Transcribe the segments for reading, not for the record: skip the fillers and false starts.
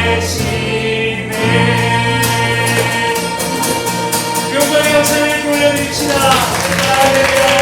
계시네. 영광의 감사를 돌려드립시다. 할렐루야.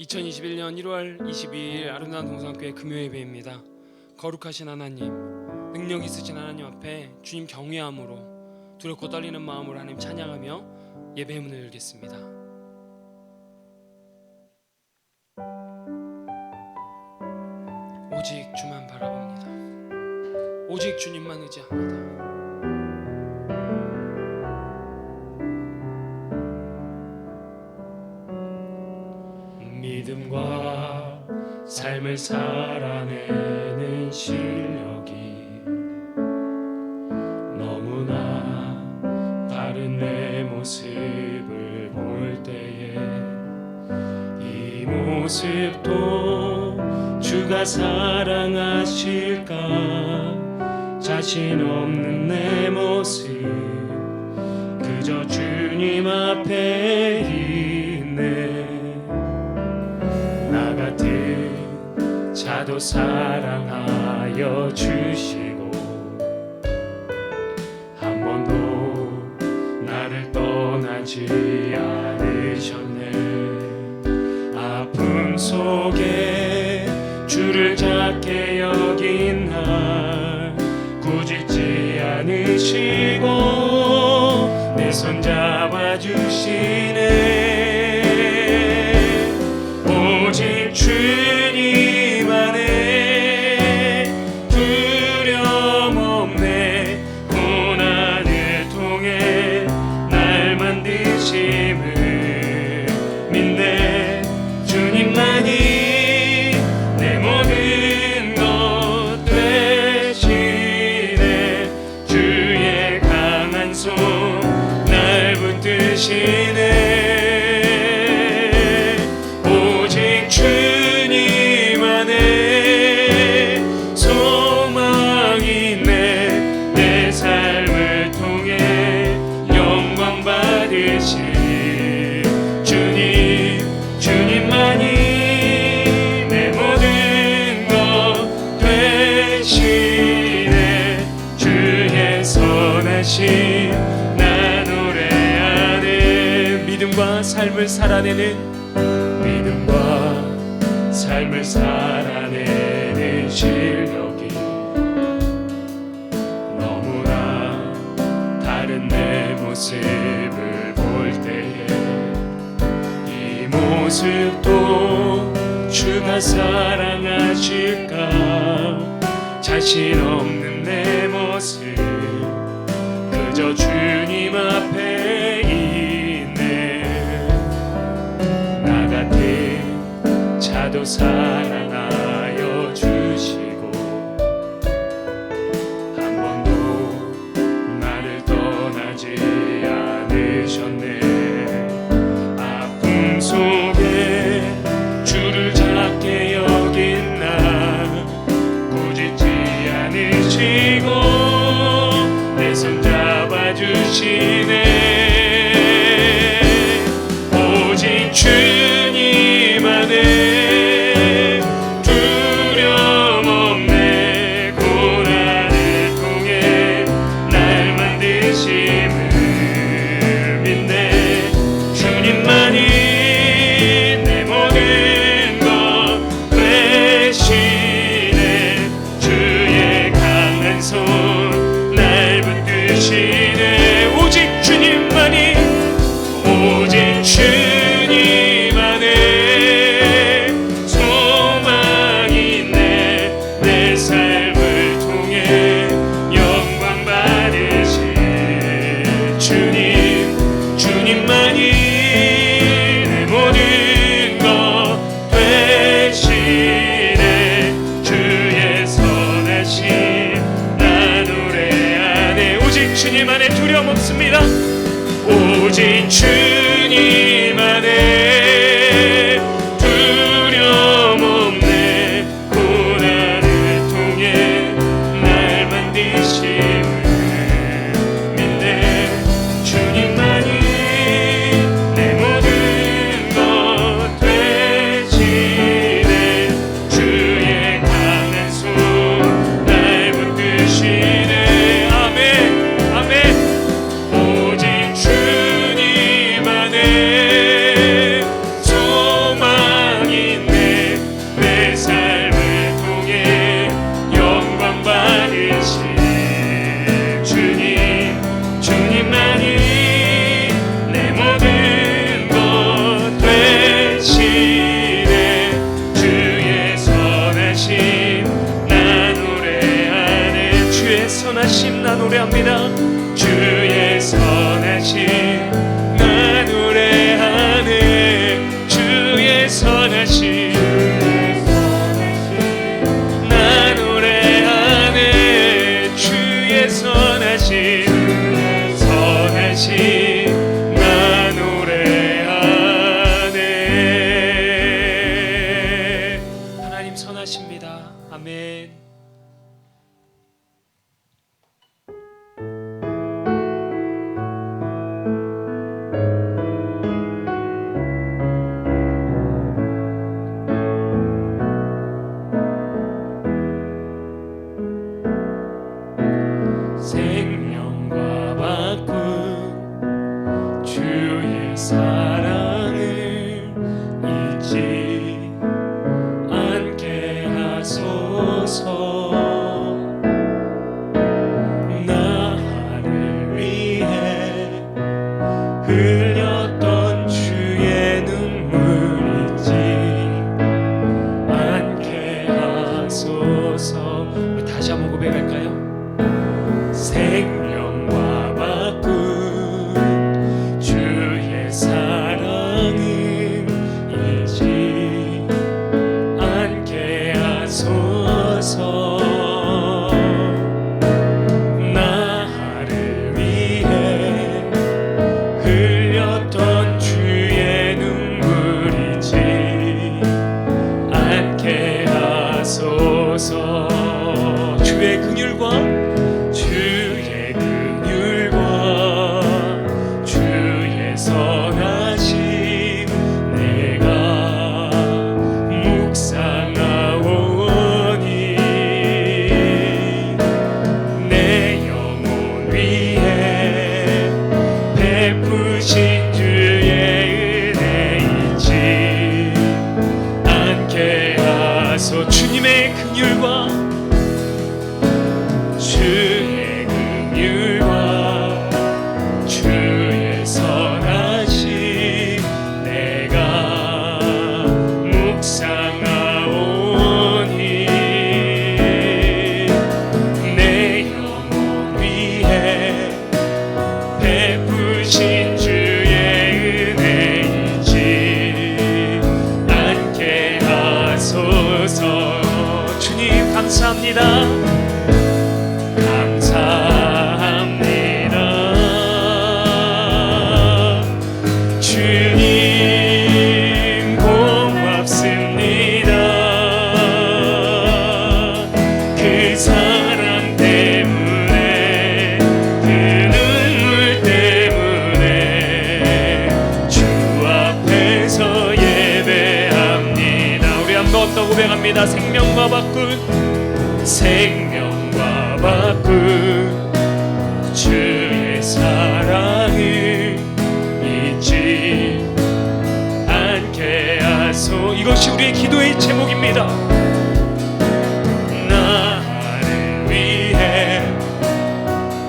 2021년 1월 22일 아름다운 동산교회 금요예배입니다. 거룩하신 하나님, 능력 있으신 하나님 앞에 주님 경외함으로 두렵고 떨리는 마음으로 하나님 찬양하며 예배의 문을 열겠습니다. 오직 주만 바라봅니다. 오직 주님만 의지합니다. 믿음과 삶을 살아내는 실력이 너무나 다른 내 모습을 볼 때에 이 모습도 주가 사랑하실까 자신 없는 내 모습 그저 주님 앞에 있네. 나 같은 자도 사랑하여 주시고 한 번도 나를 떠나지 않으셨네. 아픔 속에 주를 작게 여긴 날 꾸짖지 않으시고 내 손 잡아주시네. 오직 주님 안에 두려움 없네. 고난을 통해 날 만드심을 믿네. 주님만이 내 모든 것 되시네. 주의 강한 손 날 붙드시네. 주님 안에 소망이 있네. 내 삶을 통해 영광 받으실 주님, 주님만이 내 모든 것 되시네. 주의 선하심 나 노래하네. 믿음과 삶을 살아내는 삶을 살아내는 실력이 너무나 다른 내 모습을 볼 때에 이 모습도 주가 사랑하실까 자신 없는 내 모습 그저 주님 앞에 있네. 나 같은 자도 사랑하여 주시고 한 번도 나를 떠나지 않으셨네. 아픔 속에 주를 작게 여긴 나 꾸짖지 않으시고 내 손 잡아주시네. 오직 주님 안에 오직 주님 안에 노래합니다. 주의 선하심 나 노래하네. 주의 선하심 나 노래하네. 주의 선하심 선하심 나 노래하네. 하나님 선하십니다. 아멘. 생명과 바꾼 주의 사랑을 잊지 않게 하소서. 나를 위해 흘렸던 주의 눈물 잊지 않게 하소서. 우리 다시 한번 고백할까요? 생명과 바꾼 주의 사랑을 잊지 않게 하소서. 나를 위해 흘렸던 주의 눈물 잊지 않게 하소서. 주의 긍휼과 주의 긍휼과 주의 선하심 내가 묵상하오니 내 영혼 위에 베푸신 주의 은혜 잊지 않게 하소. 주님의 긍휼과 주의 긍휼과 주의 선하심 내가 묵상하오니 내 영혼 위에 베푸신 주의 은혜 잊지 않게 하소서. 주님 감사합니다. 감사합니다. 주님 고맙습니다. 그 사랑 때문에 그 눈물 때문에 주 앞에서 예배합니다. 우리 한 번 더 고백합니다. 생명과 바꾼 생명과 바꾼 주의 사랑을 잊지 않게 하소. 이것이 우리의 기도의 제목입니다. 나를 위해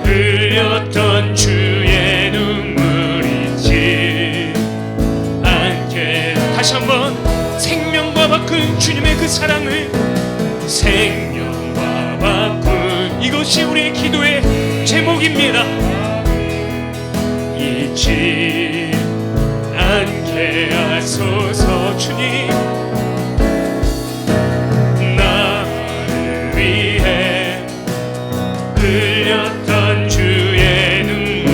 흘렸던 주의 눈물 잊지 않게. 다시 한번 생명과 바꾼 주님의 그 사랑을 생명과 바꾼 이것이 우리의 기도의 제목입니다. 잊지 않게 하소서. 주님 나를 위해 흘렸던 주의 눈물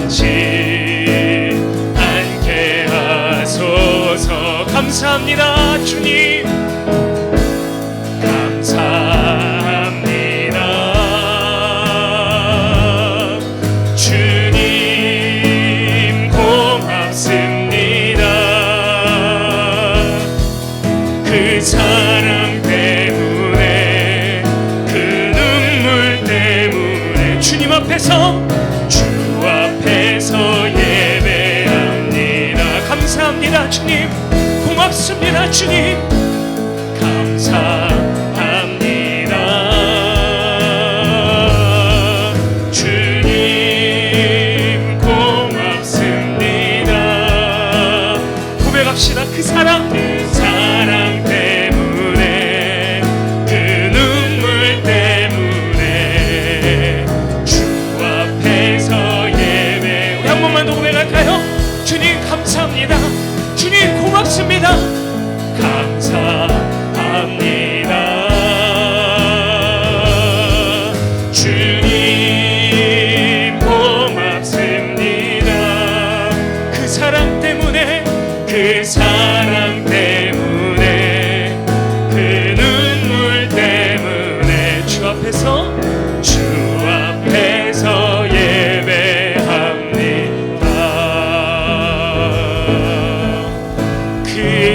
잊지 않게 하소서. 감사합니다. 주님 감사합니다. 주님 고맙습니다. 그 사랑 때문에 그 눈물 때문에 주님 앞에서 주 앞에서 예배합니다. 감사합니다. 주님 고맙습니다. 주님 감사합니다. 주님 고맙습니다. 고백합시다. 그 사랑 때문에 그 눈물 때문에 주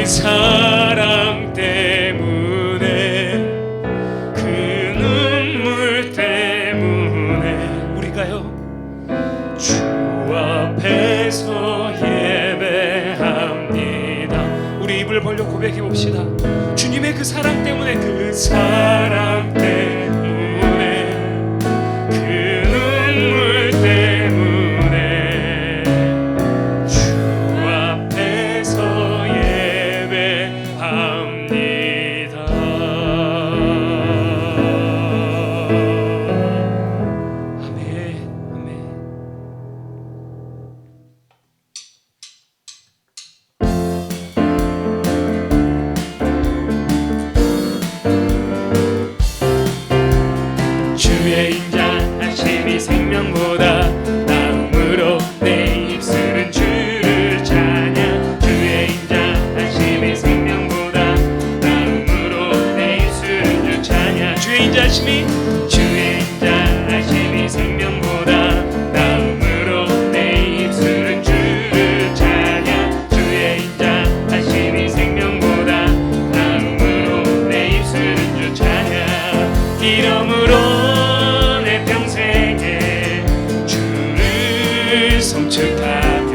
그 사랑 때문에 그 눈물 때문에 우리가요 주 앞에서 예배합니다. 우리 입을 벌려 고백해 봅시다. 주님의 그 사랑 때문에 그 사랑 때문에 그 눈물 때문에 주 앞에서 예배합니다. 아멘. 아멘. 주의 인자하심이 생명보다 나음으로 내 입술은 주를 찬양. 주의 인자하심이 생명보다 나음으로 내 입술은 주 찬양. 주의 인자하심이 생명보다 나음으로 내 입술은 주를 찬양. 주의 인자하심이 생명보다 나음으로 내 입술은 주 찬양. 이러므로 내 평생에 주를 송축하며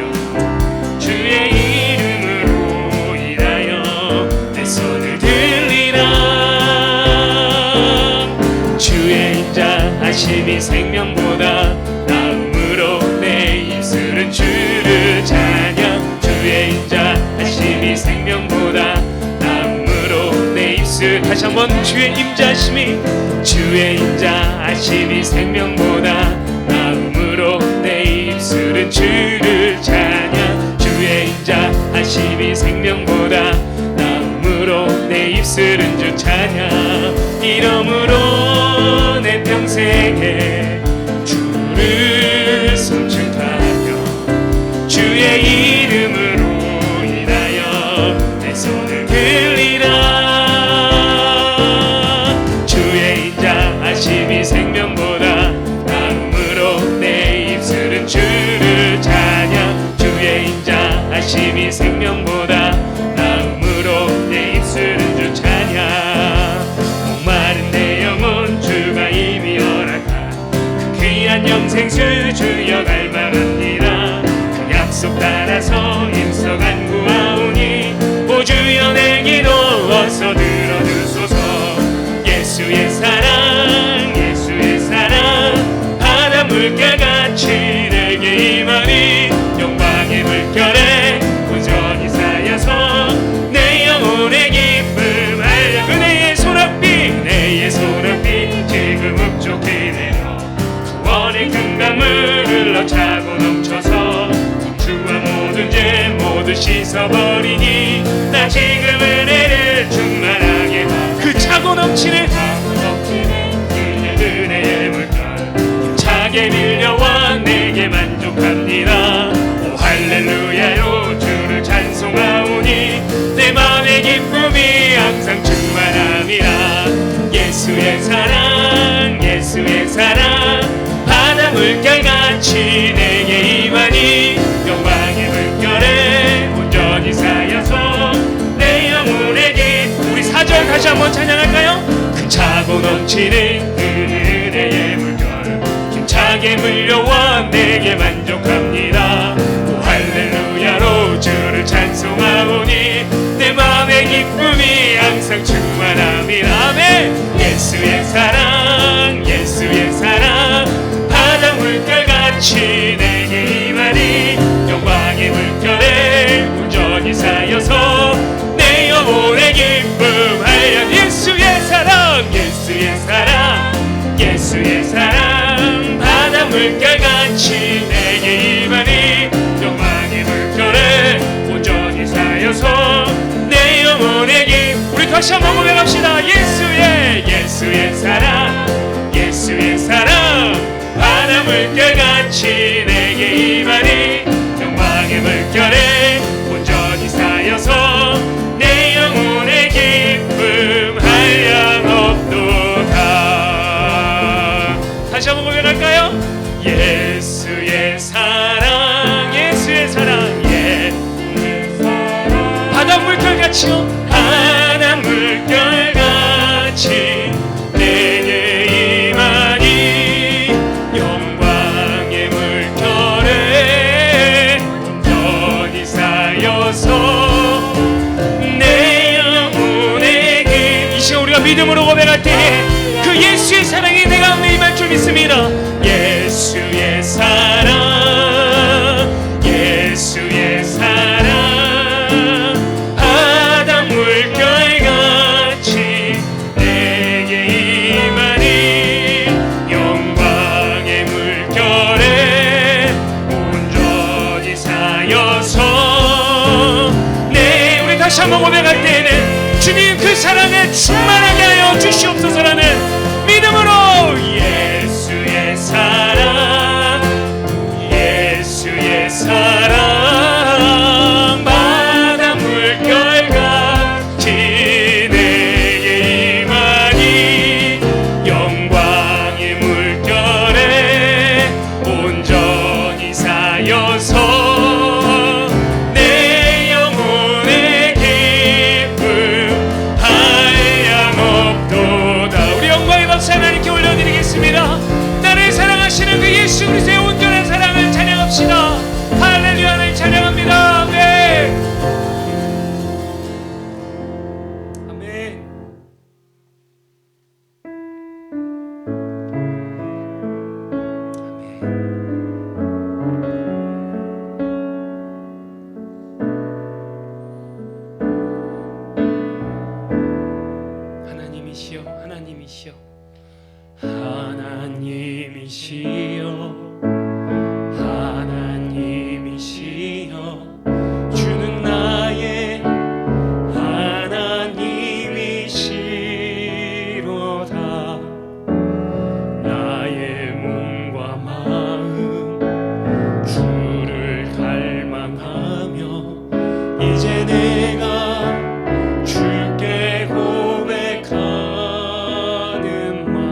주의 이름으로 인하여 내 손을 들리라. 주의 인자하심이 생명보다 나음으로 내 입술은 주를 찬양. 주의 인자하심이 생명보다 나음으로 내 입술. 다시 한번 주의 인자하심이 생명보다 나음으로 내 입술은 주를 찬양. 주의 인자하심이 생명보다 나음으로 내 입술은 주 찬양. 이러므로 내 평생에 주를 송축하며 주의 이름으로 인하여 내 손을 들리라. 주의 인자하심이 생명보다 나음으로 내 입술은 주를 찬양. 주의 인자하심이 생명보다 나음으로 내 입술은 주 찬양. 목마른 내 영혼 주가 이미 허락한 그 귀한 영생수 주여 갈망합니다. 그 약속 따라서 힘써 간구하오니 오 주여 내 기도 어서 들어주소서. 예수의 사랑 예수의 사랑 바다 물결같이 내게 임하니 영광의 물결에 온전히 쌓여서 내 영혼의 기쁨 알려. 그대의 손앞이 지금 흡족히 내려 구원의 큰 강물 흘러차고 넘쳐서 주와 모든 죄 모두 씻어버리니 나 지금 은혜를 충만하게 하고 그 차고 넘치는 은혜의 물결 힘차게 밀려와 내게 만족합니다. 오 할렐루야로 주를 찬송하오니 내 맘의 기쁨이 항상 충만합니다. 예수의 사랑 바다 물결같이 내게 임하니 영광의 물결에 온전히 쌓여서 내 영혼의 기쁨. 우리 4절 다시 한번 찬양할까요? 그 차고 넘치는 그 은혜의 물결 힘차게 물려와 내게 만족합니다. 오 할렐루야로 주를 찬송하오니 내 맘의 기쁨이 항상 충만합니다. 아멘. 예수의 사랑 바다 물결같이 내게 임하니 영광의 물결에 온전히 쌓여서 내 영혼의 기쁨 하여. 예수의 사랑 바다 물결같이 내게 임하니 영광의 물결에 온전히 쌓여서 내 영혼의 기쁨. 우리 다시 한번 고백합시다. 예수의 사랑 바다 물결같이 내게 임하니 영광의 물결에 온전히 쌓여서 내 영혼의 기쁨 한량없도다. 다시 한번 고백할까요? 예수의 사랑 바다 물결 물결같이요 바다 물결같이 내게 임하니 영광의 물결에 온전히 쌓여서 내 영혼에게 이 시간 우리가 믿음으로 고백할 때 그 예수의 사랑이 내 가운데 임할 줄 믿습니다. 예수의 사랑 예수의 사랑 바다 물결같이 내게 임하니 영광의 물결에 온전히 쌓여서 네, 우리 다시 한번 고백할 때에는 주님 그 사랑에 충만하게 하여 주시옵소서라는 믿음으로 예수의 사랑 예수의 사랑 바다 물결같이 내게 임하니 영광의 물결에 온전히 쌓여서 내 영혼의 기쁨 한량없도다. 우리 영광의 박수 하나님께 올려드리겠습니다. 나를 사랑하시는 그 예수 그리스도의 온전한 사랑을 찬양합시다. 할렐루야. 하나님 찬양합니다. 아멘. 아멘. 하나님이시여 하나님이시여 하나님이시여 하나님이시여 주는 나의 하나님이시로다. 나의 몸과 마음 주를 갈망하며 이제 내가 주께 고백하는 말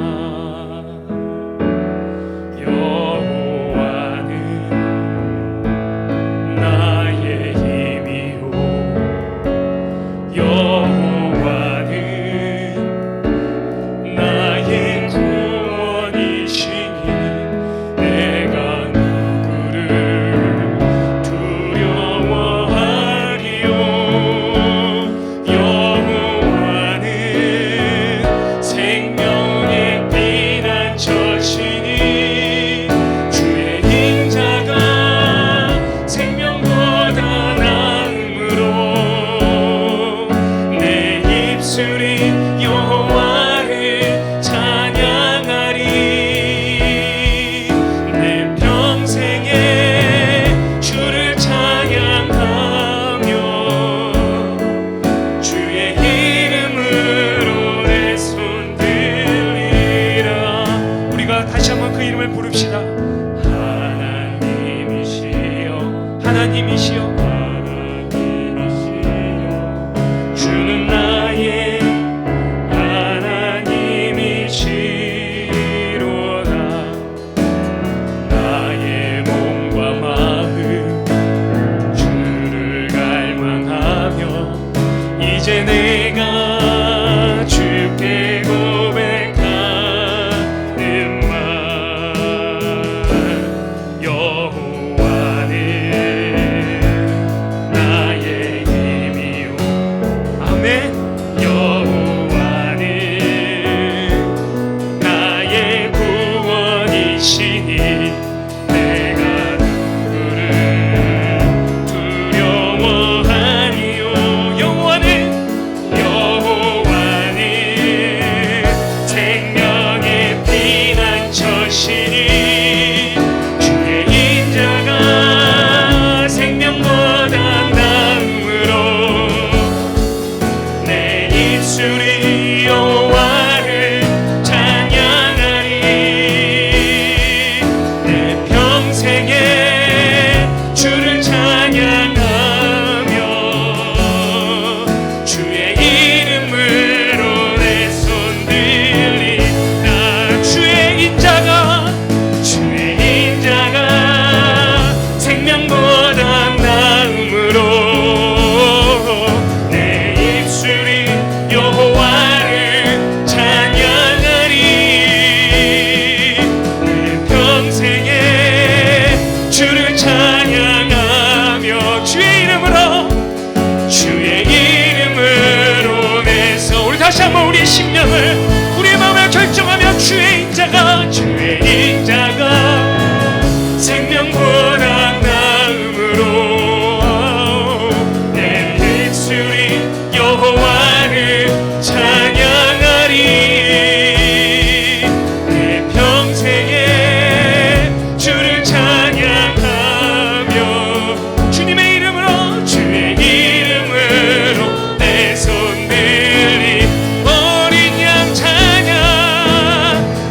여호와는 나의 힘이요 여호와는 나의 구원이시니 내가 누구를 두려워하리요. 여호와는 생명의 피난처시니 주의 인자가 생명보다 나음으로 내 입술이 여호와를 찬양하리. 내 평생에 주를 찬양하며 주의 이름으로 내 손 들리라. 우리가 다시 한번 그 이름을 부릅시다. 하나님이시여 하나님이시여 하나님이시여 주는 나의 하나님이시로다. 나의 몸과 마음 주를 갈망하며 이제 내가 주께 고백하는 말 여호와는 나의 힘이요 아멘. 여호와는 나의 구원이시니 내가 누구를 두려워하니요. 여호와는 생명의 피난처시니 주의 인자가 생명보다 나음으로 내 입술이 여호와를 찬양하리. 내 평생에 주를 찬양하며 주의 이름으로 내 손 들리라. 주의 인자가 생명보다 나음으로 내 한번 우리 심령을 우리의 마음을 결정하며 주의 인자가 생명보다 나음으로 내 입술이 여호와를 찬양하리. 내 평생에 주를 찬양하며 주님의 이름으로 주의 이름으로 내 손 들리 어린 양 찬양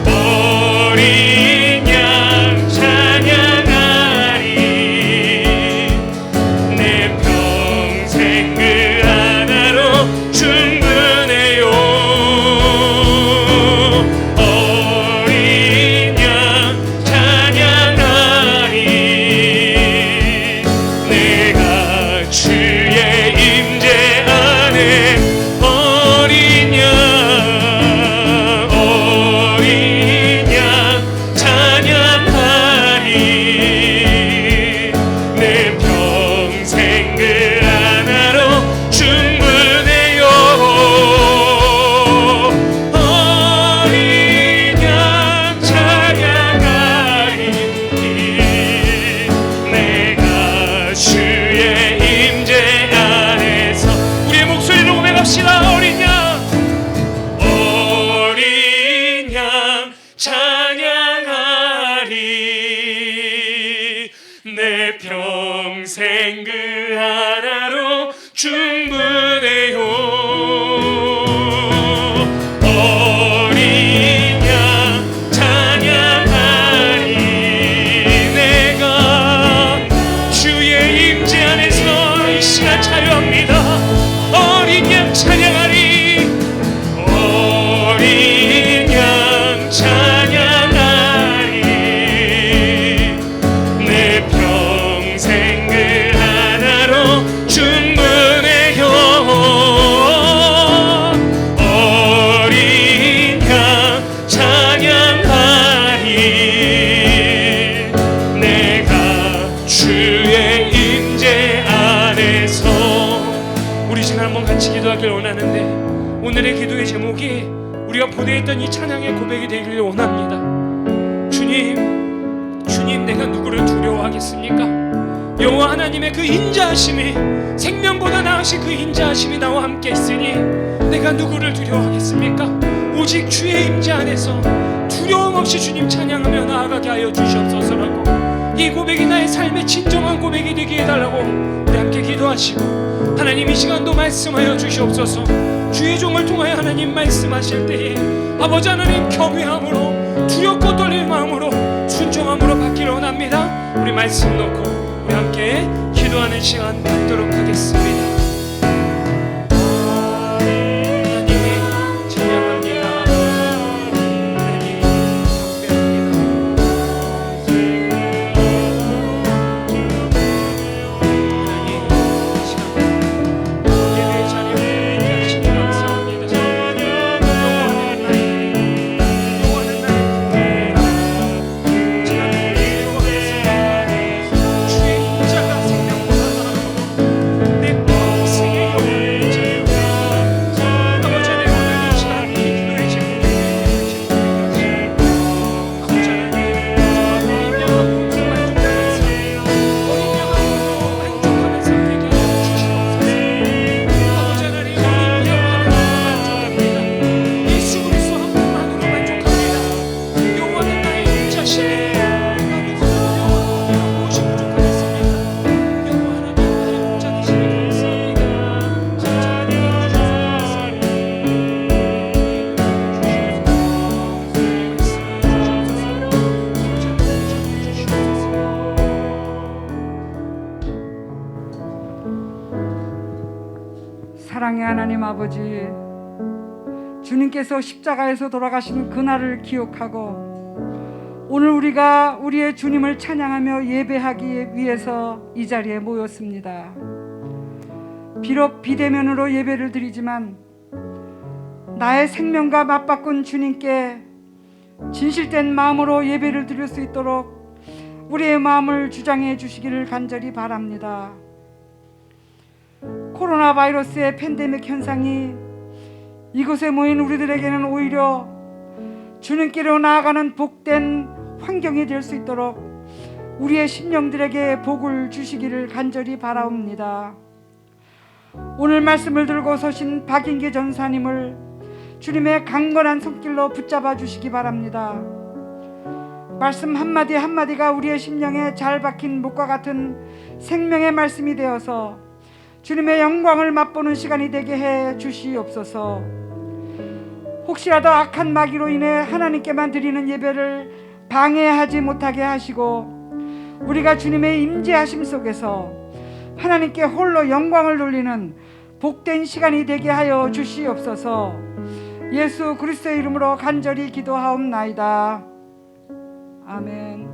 어린 양 찬양하리. 내 평생 그 하나로 충분해요. 어린 양 찬양하리. 내가 주의 임재 안에 어린 양 찬양하리. 내 평생 그 하나로 충분해요. 어린 양 찬양하리. 내가 주의 임재 안에서 우리의 목소리로 고백합시다. 어린 양 찬양하리. 내 평생 그 하나로 충분해요. 어린 양 찬양하리. 내가 주의 임재 안에서 이 시간 자유합니다. 어린 양 찬양하리. 어린 양 찬양하리. 내 평생 그 하나로 충분해요. 어린 양 찬양하리. 내가 주의 임재 안에서 우리 지금 한번 같이 기도하길 원하는데 오늘의 기도의 제목이 우리가 보내있던 이 찬양의 고백이 되기를 원합니다. 주님 내가 누구를 두려워하겠습니까? 여호와 하나님의 그 인자하심이 생명보다 나으신 그 인자하심이 나와 함께 있으니 내가 누구를 두려워하겠습니까? 오직 주의 임재 안에서 두려움 없이 주님 찬양하며 나아가게 하여 주시옵소서라고 이 고백이 나의 삶의 진정한 고백이 되게 해달라고 우리 함께 기도하시고 하나님 이 시간도 말씀하여 주시옵소서. 주의 종을 통하여 하나님 말씀하실 때에 아버지 하나님 겸허함으로 두렵고 떨릴 마음으로 순종함으로 받기를 원합니다. 우리 말씀 놓고 우리 함께 기도하는 시간 갖도록 하겠습니다. 사랑의 하나님 아버지, 주님께서 십자가에서 돌아가시는 그날을 기억하고 오늘 우리가 우리의 주님을 찬양하며 예배하기 위해서 이 자리에 모였습니다. 비록 비대면으로 예배를 드리지만 나의 생명과 맞바꾼 주님께 진실된 마음으로 예배를 드릴 수 있도록 우리의 마음을 주장해 주시기를 간절히 바랍니다. 코로나 바이러스의 팬데믹 현상이 이곳에 모인 우리들에게는 오히려 주님께로 나아가는 복된 환경이 될 수 있도록 우리의 심령들에게 복을 주시기를 간절히 바라옵니다. 오늘 말씀을 들고 서신 박인기 전사님을 주님의 강건한 손길로 붙잡아 주시기 바랍니다. 말씀 한마디 한마디가 우리의 심령에 잘 박힌 목과 같은 생명의 말씀이 되어서 주님의 영광을 맛보는 시간이 되게 해 주시옵소서. 혹시라도 악한 마귀로 인해 하나님께만 드리는 예배를 방해하지 못하게 하시고 우리가 주님의 임재하심 속에서 하나님께 홀로 영광을 돌리는 복된 시간이 되게 하여 주시옵소서. 예수 그리스도의 이름으로 간절히 기도하옵나이다. 아멘.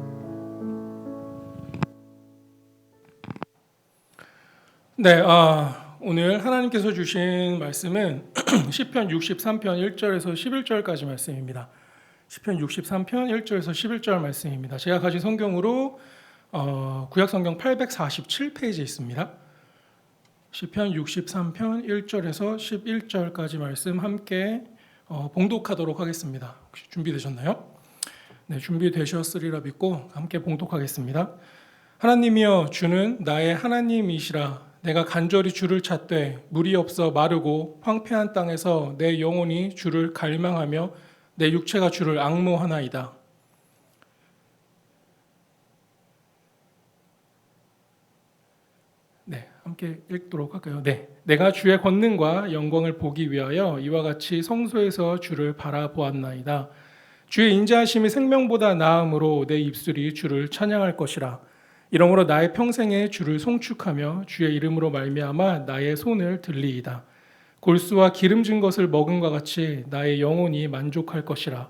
네, 오늘 하나님께서 주신 말씀은 시편 63편 1절에서 11절까지 말씀입니다. 시편 63편 1절에서 11절 말씀입니다. 제가 가진 성경으로 구약성경 847페이지에 있습니다. 시편 63편 1절에서 11절까지 말씀 함께 봉독하도록 하겠습니다. 혹시 준비되셨나요? 네, 준비되셨으리라 믿고 함께 봉독하겠습니다. 하나님이여, 주는 나의 하나님이시라. 내가 간절히 주를 찾되 물이 없어 마르고 황폐한 땅에서 내 영혼이 주를 갈망하며 내 육체가 주를 앙모하나이다. 네, 함께 읽도록 할까요? 네, 내가 주의 권능과 영광을 보기 위하여 이와 같이 성소에서 주를 바라보았나이다. 주의 인자하심이 생명보다 나음으로 내 입술이 주를 찬양할 것이라. 이러므로 나의 평생에 주를 송축하며 주의 이름으로 말미암아 나의 손을 들리이다. 골수와 기름진 것을 먹음과 같이 나의 영혼이 만족할 것이라.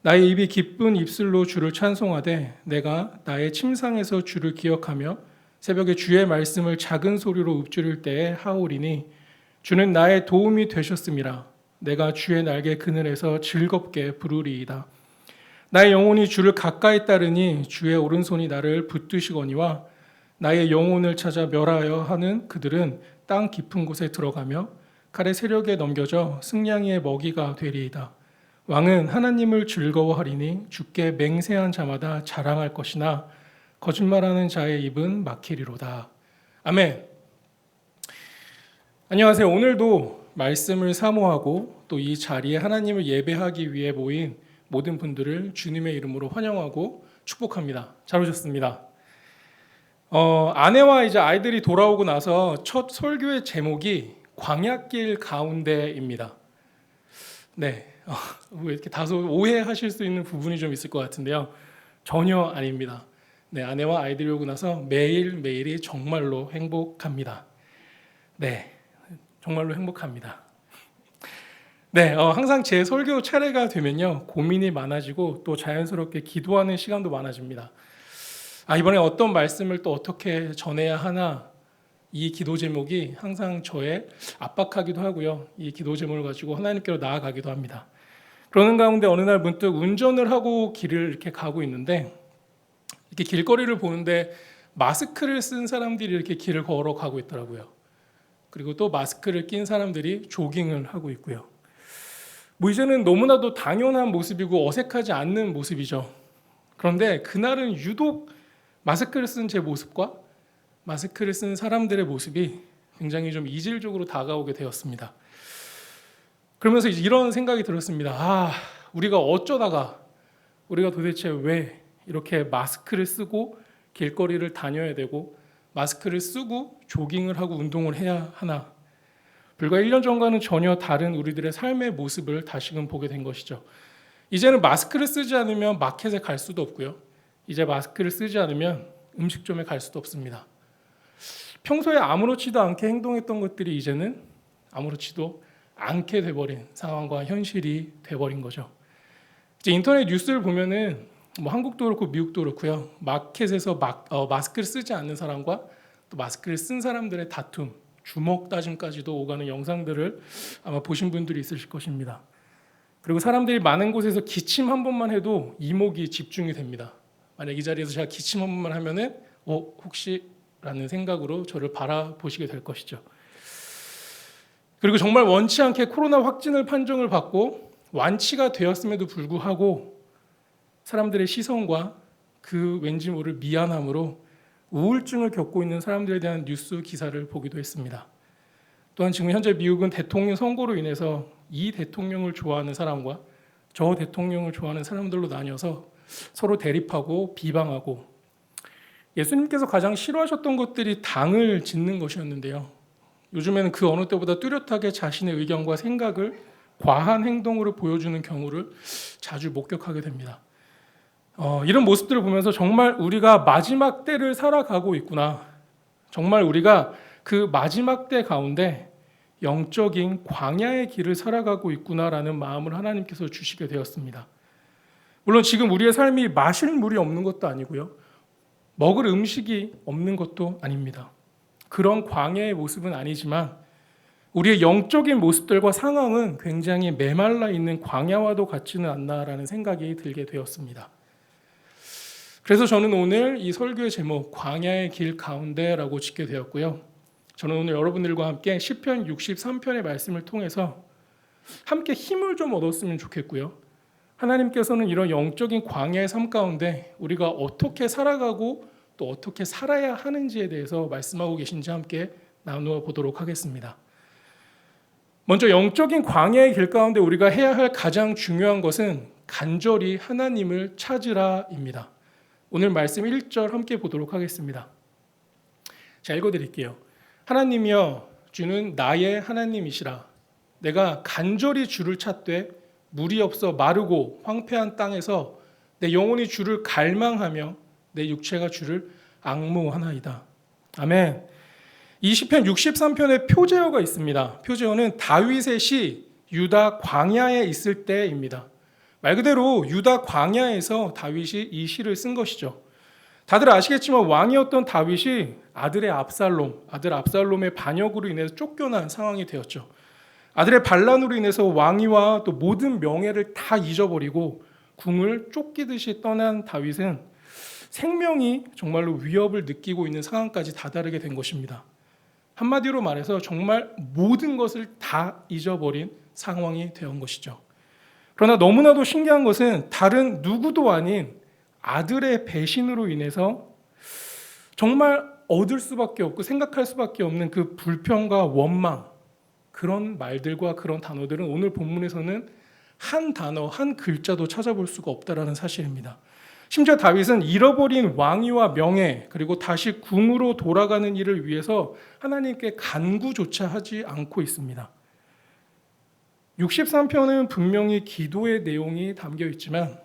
나의 입이 기쁜 입술로 주를 찬송하되 내가 나의 침상에서 주를 기억하며 새벽에 주의 말씀을 작은 소리로 읊조릴 때에 하오리니 주는 나의 도움이 되셨음이라. 내가 주의 날개 그늘에서 즐겁게 부르리이다. 나의 영혼이 주를 가까이 따르니 주의 오른손이 나를 붙드시거니와 나의 영혼을 찾아 멸하여 하는 그들은 땅 깊은 곳에 들어가며 칼의 세력에 넘겨져 승냥이의 먹이가 되리이다. 왕은 하나님을 즐거워하리니 주께 맹세한 자마다 자랑할 것이나 거짓말하는 자의 입은 막히리로다. 아멘. 안녕하세요. 오늘도 말씀을 사모하고 또 이 자리에 하나님을 예배하기 위해 모인 모든 분들을 주님의 이름으로 환영하고 축복합니다. 잘 오셨습니다. 아내와 이제 아이들이 돌아오고 나서 첫 설교의 제목이 광야길 가운데입니다. 네, 이렇게 다소 오해하실 수 있는 부분이 좀 있을 것 같은데요. 전혀 아닙니다. 네, 아내와 아이들이 오고 나서 매일매일이 정말로 행복합니다. 네, 정말로 행복합니다. 네, 항상 제 설교 차례가 되면요, 고민이 많아지고 또 자연스럽게 기도하는 시간도 많아집니다. 이번에 어떤 말씀을 또 어떻게 전해야 하나, 이 기도 제목이 항상 저의 압박하기도 하고요. 이 기도 제목을 가지고 하나님께로 나아가기도 합니다. 그러는 가운데 어느 날 문득 운전을 하고 길을 이렇게 가고 있는데 이렇게 길거리를 보는데 마스크를 쓴 사람들이 이렇게 길을 걸어가고 있더라고요. 그리고 또 마스크를 낀 사람들이 조깅을 하고 있고요. 이제는 너무나도 당연한 모습이고 어색하지 않는 모습이죠. 그런데 그날은 유독 마스크를 쓴 제 모습과 마스크를 쓴 사람들의 모습이 굉장히 좀 이질적으로 다가오게 되었습니다. 그러면서 이제 이런 생각이 들었습니다. 우리가 어쩌다가 우리가 도대체 왜 이렇게 마스크를 쓰고 길거리를 다녀야 되고 마스크를 쓰고 조깅을 하고 운동을 해야 하나? 불과 1년 전과는 전혀 다른 우리들의 삶의 모습을 다시금 보게 된 것이죠. 이제는 마스크를 쓰지 않으면 마켓에 갈 수도 없고요. 이제 마스크를 쓰지 않으면 음식점에 갈 수도 없습니다. 평소에 아무렇지도 않게 행동했던 것들이 이제는 아무렇지도 않게 돼버린 상황과 현실이 돼버린 거죠. 이제 인터넷 뉴스를 보면은 한국도 그렇고 미국도 그렇고요. 마켓에서 마스크를 쓰지 않는 사람과 또 마스크를 쓴 사람들의 다툼, 주먹 다짐까지도 오가는 영상들을 아마 보신 분들이 있으실 것입니다. 그리고 사람들이 많은 곳에서 기침 한 번만 해도 이목이 집중이 됩니다. 만약 이 자리에서 제가 기침 한 번만 하면은 혹시 라는 생각으로 저를 바라보시게 될 것이죠. 그리고 정말 원치 않게 코로나 확진을 판정을 받고 완치가 되었음에도 불구하고 사람들의 시선과 그 왠지 모를 미안함으로 우울증을 겪고 있는 사람들에 대한 뉴스 기사를 보기도 했습니다. 또한 지금 현재 미국은 대통령 선거로 인해서 이 대통령을 좋아하는 사람과 저 대통령을 좋아하는 사람들로 나뉘어서 서로 대립하고 비방하고, 예수님께서 가장 싫어하셨던 것들이 당을 짓는 것이었는데요. 요즘에는 그 어느 때보다 뚜렷하게 자신의 의견과 생각을 과한 행동으로 보여주는 경우를 자주 목격하게 됩니다. 이런 모습들을 보면서 정말 우리가 마지막 때를 살아가고 있구나, 정말 우리가 그 마지막 때 가운데 영적인 광야의 길을 살아가고 있구나라는 마음을 하나님께서 주시게 되었습니다. 물론 지금 우리의 삶이 마실 물이 없는 것도 아니고요, 먹을 음식이 없는 것도 아닙니다. 그런 광야의 모습은 아니지만 우리의 영적인 모습들과 상황은 굉장히 메말라 있는 광야와도 같지는 않나라는 생각이 들게 되었습니다. 그래서 저는 오늘 이 설교의 제목 광야의 길 가운데라고 짓게 되었고요. 저는 오늘 여러분들과 함께 시편 63편의 말씀을 통해서 함께 힘을 좀 얻었으면 좋겠고요. 하나님께서는 이런 영적인 광야의 삶 가운데 우리가 어떻게 살아가고 또 어떻게 살아야 하는지에 대해서 말씀하고 계신지 함께 나누어 보도록 하겠습니다. 먼저 영적인 광야의 길 가운데 우리가 해야 할 가장 중요한 것은 간절히 하나님을 찾으라입니다. 오늘 말씀 1절 함께 보도록 하겠습니다. 자, 읽어드릴게요. 하나님이여, 주는 나의 하나님이시라. 내가 간절히 주를 찾되 물이 없어 마르고 황폐한 땅에서 내 영혼이 주를 갈망하며 내 육체가 주를 앙모하나이다. 아멘. 이 시편 63편에 표제어가 있습니다. 표제어는 다윗의 시 유다 광야에 있을 때입니다. 말 그대로 유다 광야에서 다윗이 이 시를 쓴 것이죠. 다들 아시겠지만 왕이었던 다윗이 아들 압살롬의 반역으로 인해서 쫓겨난 상황이 되었죠. 아들의 반란으로 인해서 왕위와 또 모든 명예를 다 잊어버리고 궁을 쫓기듯이 떠난 다윗은 생명이 정말로 위협을 느끼고 있는 상황까지 다다르게 된 것입니다. 한마디로 말해서 정말 모든 것을 다 잊어버린 상황이 되온 것이죠. 그러나 너무나도 신기한 것은 다른 누구도 아닌 아들의 배신으로 인해서 정말 얻을 수밖에 없고 생각할 수밖에 없는 그 불평과 원망, 그런 말들과 그런 단어들은 오늘 본문에서는 한 단어, 한 글자도 찾아볼 수가 없다라는 사실입니다. 심지어 다윗은 잃어버린 왕위와 명예, 그리고 다시 궁으로 돌아가는 일을 위해서 하나님께 간구조차 하지 않고 있습니다. 63편은 분명히 기도의 내용이 담겨 있지만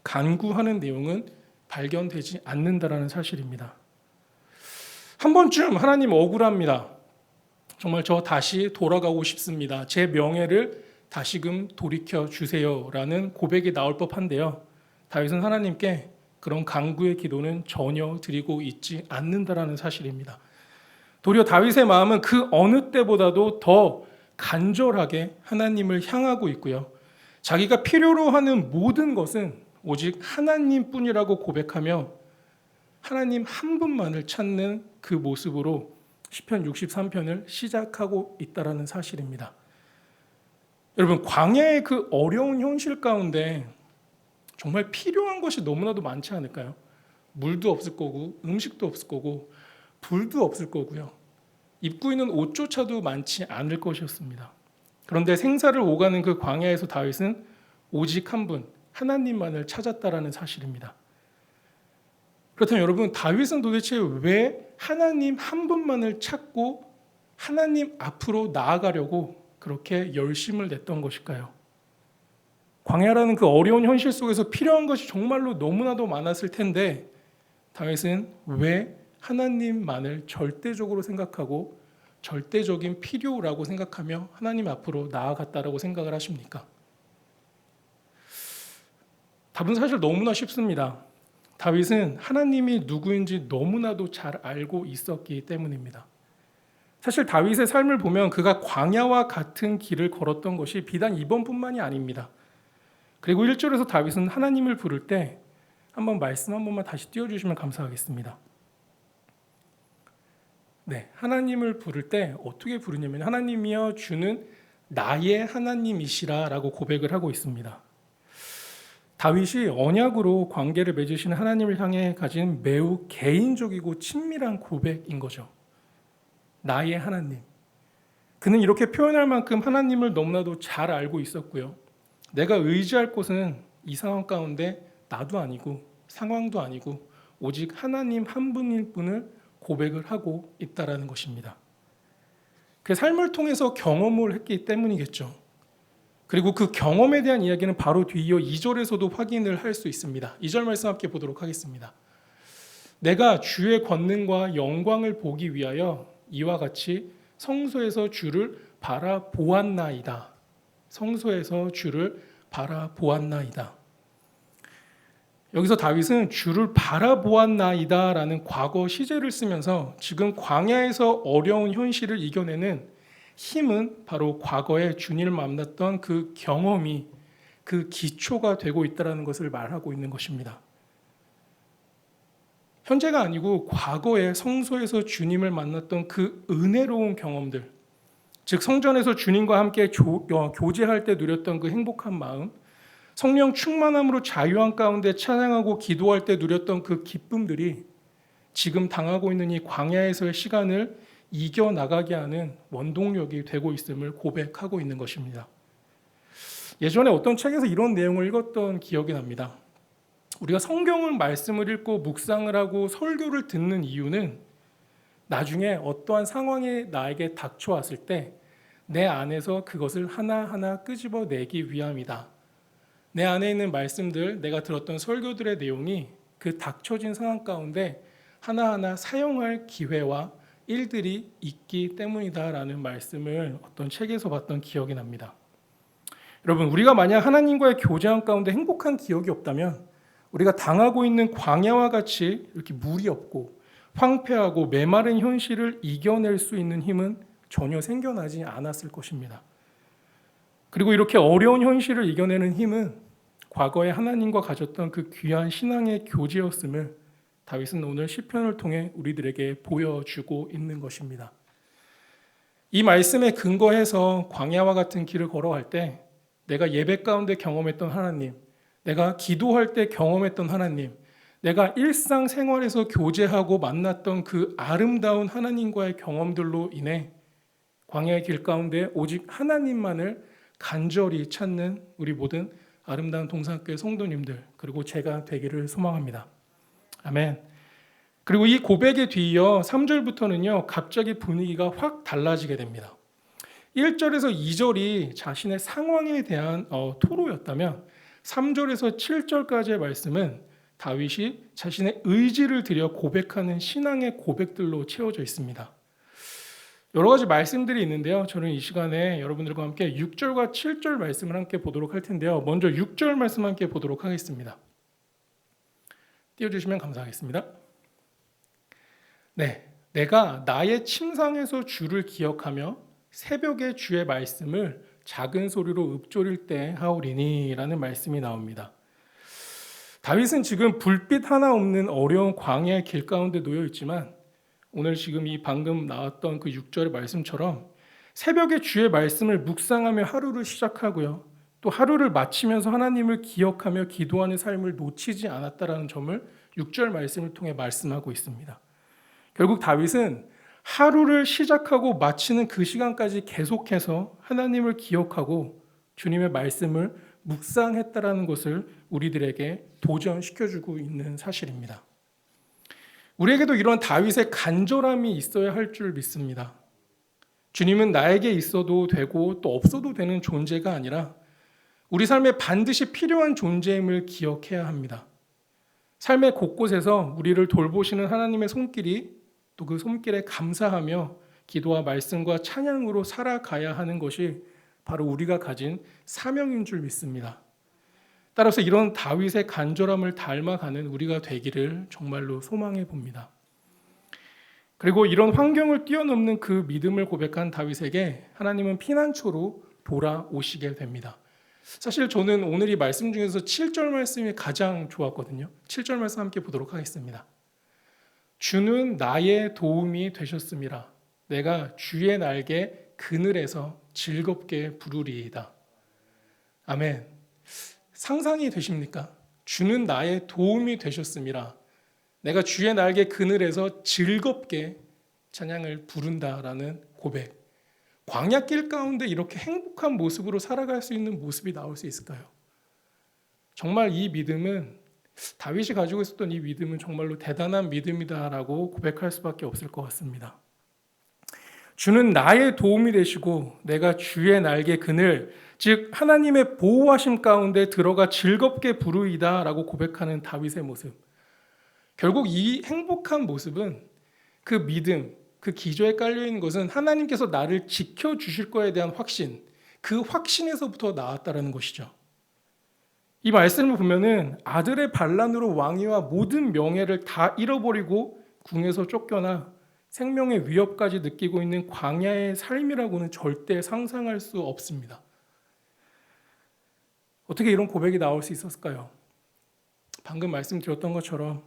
간구하는 내용은 발견되지 않는다라는 사실입니다. 한 번쯤 하나님 억울합니다. 정말 저 다시 돌아가고 싶습니다. 제 명예를 다시금 돌이켜 주세요라는 고백이 나올 법한데요. 다윗은 하나님께 그런 간구의 기도는 전혀 드리고 있지 않는다라는 사실입니다. 도리어 다윗의 마음은 그 어느 때보다도 더 간절하게 하나님을 향하고 있고요. 자기가 필요로 하는 모든 것은 오직 하나님뿐이라고 고백하며 하나님 한 분만을 찾는 그 모습으로 시편 63편을 시작하고 있다라는 사실입니다. 여러분, 광야의 그 어려운 현실 가운데 정말 필요한 것이 너무나도 많지 않을까요? 물도 없을 거고 음식도 없을 거고 불도 없을 거고요. 입고 있는 옷조차도 많지 않을 것이었습니다. 그런데 생사를 오가는 그 광야에서 다윗은 오직 한 분, 하나님만을 찾았다라는 사실입니다. 그렇다면 여러분, 다윗은 도대체 왜 하나님 한 분만을 찾고 하나님 앞으로 나아가려고 그렇게 열심을 냈던 것일까요? 광야라는 그 어려운 현실 속에서 필요한 것이 정말로 너무나도 많았을 텐데 다윗은 왜 하나님만을 절대적으로 생각하고 절대적인 필요라고 생각하며 하나님 앞으로 나아갔다라고 생각을 하십니까? 답은 사실 너무나 쉽습니다. 다윗은 하나님이 누구인지 너무나도 잘 알고 있었기 때문입니다. 사실 다윗의 삶을 보면 그가 광야와 같은 길을 걸었던 것이 비단 이번뿐만이 아닙니다. 그리고 1절에서 다윗은 하나님을 부를 때 한번 말씀 한 번만 다시 띄워주시면 감사하겠습니다. 네, 하나님을 부를 때 어떻게 부르냐면 하나님이여 주는 나의 하나님이시라라고 고백을 하고 있습니다. 다윗이 언약으로 관계를 맺으시는 하나님을 향해 가진 매우 개인적이고 친밀한 고백인 거죠. 나의 하나님. 그는 이렇게 표현할 만큼 하나님을 너무나도 잘 알고 있었고요. 내가 의지할 곳은 이 상황 가운데 나도 아니고 상황도 아니고 오직 하나님 한 분일 뿐을 고백을 하고 있다라는 것입니다. 그 삶을 통해서 경험을 했기 때문이겠죠. 그리고 그 경험에 대한 이야기는 바로 뒤이어 2절에서도 확인을 할 수 있습니다. 2절 말씀 함께 보도록 하겠습니다. 내가 주의 권능과 영광을 보기 위하여 이와 같이 성소에서 주를 바라보았나이다. 성소에서 주를 바라보았나이다. 여기서 다윗은 주를 바라보았나이다 라는 과거 시제를 쓰면서 지금 광야에서 어려운 현실을 이겨내는 힘은 바로 과거에 주님을 만났던 그 경험이 그 기초가 되고 있다는 것을 말하고 있는 것입니다. 현재가 아니고 과거에 성소에서 주님을 만났던 그 은혜로운 경험들, 즉 성전에서 주님과 함께 교제할 때 누렸던 그 행복한 마음, 성령 충만함으로 자유한 가운데 찬양하고 기도할 때 누렸던 그 기쁨들이 지금 당하고 있는 이 광야에서의 시간을 이겨나가게 하는 원동력이 되고 있음을 고백하고 있는 것입니다. 예전에 어떤 책에서 이런 내용을 읽었던 기억이 납니다. 우리가 성경을 말씀을 읽고 묵상을 하고 설교를 듣는 이유는 나중에 어떠한 상황이 나에게 닥쳐왔을 때 내 안에서 그것을 하나하나 끄집어내기 위함이다. 내 안에 있는 말씀들, 내가 들었던 설교들의 내용이 그 닥쳐진 상황 가운데 하나하나 사용할 기회와 일들이 있기 때문이다라는 말씀을 어떤 책에서 봤던 기억이 납니다. 여러분, 우리가 만약 하나님과의 교제한 가운데 행복한 기억이 없다면 우리가 당하고 있는 광야와 같이 이렇게 물이 없고 황폐하고 메마른 현실을 이겨낼 수 있는 힘은 전혀 생겨나지 않았을 것입니다. 그리고 이렇게 어려운 현실을 이겨내는 힘은 과거에 하나님과 가졌던 그 귀한 신앙의 교제였음을 다윗은 오늘 시편을 통해 우리들에게 보여주고 있는 것입니다. 이 말씀에 근거해서 광야와 같은 길을 걸어갈 때 내가 예배 가운데 경험했던 하나님, 내가 기도할 때 경험했던 하나님, 내가 일상생활에서 교제하고 만났던 그 아름다운 하나님과의 경험들로 인해 광야의 길 가운데 오직 하나님만을 간절히 찾는 우리 모든 아름다운 동산교회 성도님들 그리고 제가 되기를 소망합니다. 아멘. 그리고 이 고백에 뒤이어 3절부터는요 갑자기 분위기가 확 달라지게 됩니다. 1절에서 2절이 자신의 상황에 대한 토로였다면 3절에서 7절까지의 말씀은 다윗이 자신의 의지를 들여 고백하는 신앙의 고백들로 채워져 있습니다. 여러 가지 말씀들이 있는데요. 저는 이 시간에 여러분들과 함께 6절과 7절 말씀을 함께 보도록 할 텐데요. 먼저 6절 말씀 함께 보도록 하겠습니다. 띄워주시면 감사하겠습니다. 네, 내가 나의 침상에서 주를 기억하며 새벽에 주의 말씀을 작은 소리로 읊조릴 때 하오리니 라는 말씀이 나옵니다. 다윗은 지금 불빛 하나 없는 어려운 광야의 길 가운데 놓여 있지만 오늘 지금 이 방금 나왔던 그 6절의 말씀처럼 새벽에 주의 말씀을 묵상하며 하루를 시작하고요. 또 하루를 마치면서 하나님을 기억하며 기도하는 삶을 놓치지 않았다라는 점을 6절 말씀을 통해 말씀하고 있습니다. 결국 다윗은 하루를 시작하고 마치는 그 시간까지 계속해서 하나님을 기억하고 주님의 말씀을 묵상했다라는 것을 우리들에게 도전시켜주고 있는 사실입니다. 우리에게도 이런 다윗의 간절함이 있어야 할 줄 믿습니다. 주님은 나에게 있어도 되고 또 없어도 되는 존재가 아니라 우리 삶에 반드시 필요한 존재임을 기억해야 합니다. 삶의 곳곳에서 우리를 돌보시는 하나님의 손길이 또 그 손길에 감사하며 기도와 말씀과 찬양으로 살아가야 하는 것이 바로 우리가 가진 사명인 줄 믿습니다. 따라서 이런 다윗의 간절함을 닮아가는 우리가 되기를 정말로 소망해 봅니다. 그리고 이런 환경을 뛰어넘는 그 믿음을 고백한 다윗에게 하나님은 피난처로 돌아오시게 됩니다. 사실 저는 오늘 이 말씀 중에서 7절 말씀이 가장 좋았거든요. 7절 말씀 함께 보도록 하겠습니다. 주는 나의 도움이 되셨음이라. 내가 주의 날개 그늘에서 즐겁게 부르리이다. 아멘. 상상이 되십니까? 주는 나의 도움이 되셨음이라. 내가 주의 날개 그늘에서 즐겁게 찬양을 부른다라는 고백. 광야길 가운데 이렇게 행복한 모습으로 살아갈 수 있는 모습이 나올 수 있을까요? 정말 이 믿음은, 다윗이 가지고 있었던 이 믿음은 정말로 대단한 믿음이다라고 고백할 수밖에 없을 것 같습니다. 주는 나의 도움이 되시고 내가 주의 날개 그늘, 즉 하나님의 보호하심 가운데 들어가 즐겁게 부르이다라고 고백하는 다윗의 모습. 결국 이 행복한 모습은, 그 믿음, 그 기저에 깔려있는 것은 하나님께서 나를 지켜주실 거에 대한 확신, 그 확신에서부터 나왔다라는 것이죠. 이 말씀을 보면은 아들의 반란으로 왕위와 모든 명예를 다 잃어버리고 궁에서 쫓겨나 생명의 위협까지 느끼고 있는 광야의 삶이라고는 절대 상상할 수 없습니다. 어떻게 이런 고백이 나올 수 있었을까요? 방금 말씀드렸던 것처럼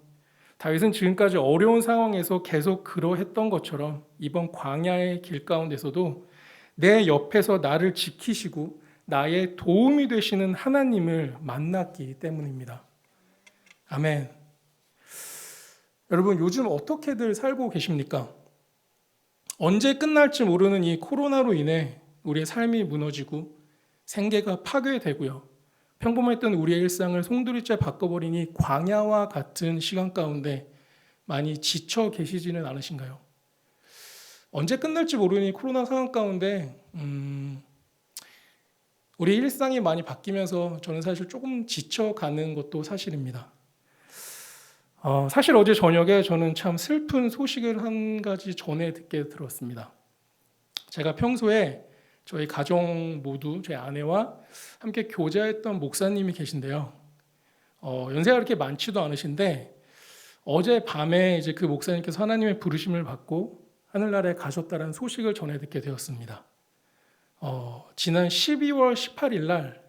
다윗은 지금까지 어려운 상황에서 계속 그러했던 것처럼 이번 광야의 길 가운데서도 내 옆에서 나를 지키시고 나의 도움이 되시는 하나님을 만났기 때문입니다. 아멘. 여러분, 요즘 어떻게들 살고 계십니까? 언제 끝날지 모르는 이 코로나로 인해 우리의 삶이 무너지고 생계가 파괴되고요. 평범했던 우리의 일상을 송두리째 바꿔버린 이 광야와 같은 시간 가운데 많이 지쳐 계시지는 않으신가요? 언제 끝날지 모르는 이 코로나 상황 가운데 우리 일상이 많이 바뀌면서 저는 사실 조금 지쳐가는 것도 사실입니다. 사실 어제 저녁에 저는 참 슬픈 소식을 한 가지 전해 듣게 들었습니다. 제가 평소에 저희 가정 모두 제 아내와 함께 교제했던 목사님이 계신데요. 연세가 그렇게 많지도 않으신데 어제 밤에 이제 그 목사님께서 하나님의 부르심을 받고 하늘나라에 가셨다는 소식을 전해 듣게 되었습니다. 지난 12월 18일 날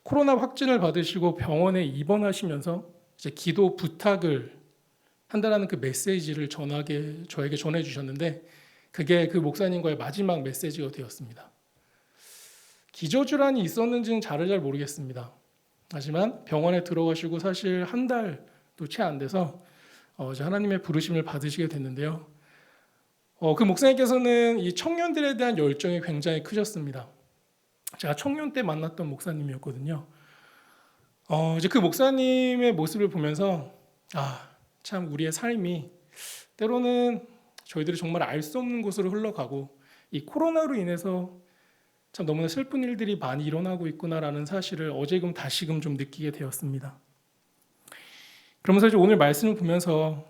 코로나 확진을 받으시고 병원에 입원하시면서 이제 기도 부탁을 한다라는 그 메시지를 저에게 전해 주셨는데 그게 그 목사님과의 마지막 메시지가 되었습니다. 기저질환이 있었는지는 잘 모르겠습니다. 하지만 병원에 들어가시고 사실 한 달도 채 안 돼서 이제 하나님의 부르심을 받으시게 됐는데요. 그 목사님께서는 이 청년들에 대한 열정이 굉장히 크셨습니다. 제가 청년 때 만났던 목사님이었거든요. 이제 그 목사님의 모습을 보면서 참 우리의 삶이 때로는 저희들이 정말 알 수 없는 곳으로 흘러가고 이 코로나로 인해서 참 너무나 슬픈 일들이 많이 일어나고 있구나라는 사실을 어제금 다시금 좀 느끼게 되었습니다. 그러면서 이제 오늘 말씀을 보면서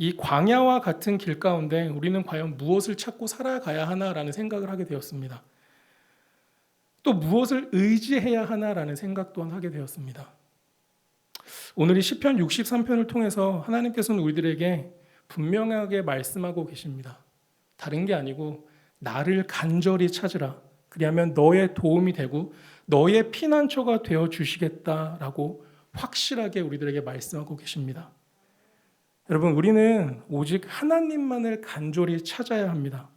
이 광야와 같은 길 가운데 우리는 과연 무엇을 찾고 살아가야 하나라는 생각을 하게 되었습니다. 또 무엇을 의지해야 하나라는 생각 또한 하게 되었습니다. 오늘 이 시편 63편을 통해서 하나님께서는 우리들에게 분명하게 말씀하고 계십니다. 다른 게 아니고 나를 간절히 찾으라. 그리하면 너의 도움이 되고 너의 피난처가 되어 주시겠다라고 확실하게 우리들에게 말씀하고 계십니다. 여러분, 우리는 오직 하나님만을 간절히 찾아야 합니다.